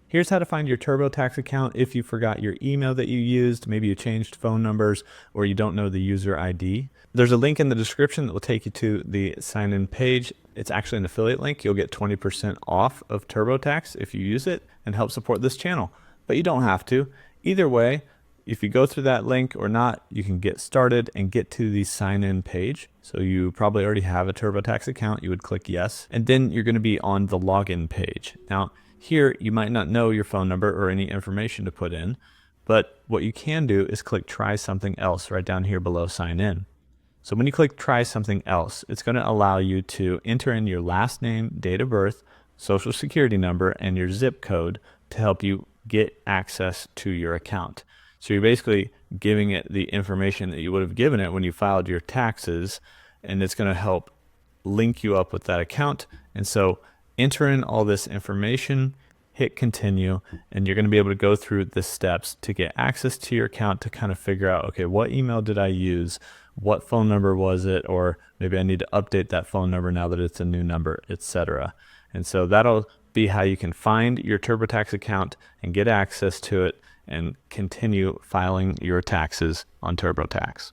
Here's how to find your TurboTax account if you forgot your email that you used, maybe you changed phone numbers, or you don't know the user ID. There's a link in the description that will take you to the sign-in page. It's actually an affiliate link. You'll get 20% off of TurboTax if you use it and help support this channel. But you don't have to. Either way, if you go through that link or not, you can get started and get to the sign-in page. So you probably already have a TurboTax account. You would click yes, and then you're going to be on the login page. Now, here you might not know your phone number or any information to put in, but what you can do is click try something else right down here below sign in. So when you click try something else, it's going to allow you to enter in your last name, date of birth, social security number, and your zip code to help you get access to your account. So you're basically giving it the information that you would have given it when you filed your taxes, and it's going to help link you up with that account. And so enter in all this information, hit continue, and you're going to be able to go through the steps to get access to your account to kind of figure out, okay, what email did I use? What phone number was it? Or maybe I need to update that phone number now that it's a new number, etc. And so that'll be how you can find your TurboTax account and get access to it and continue filing your taxes on TurboTax.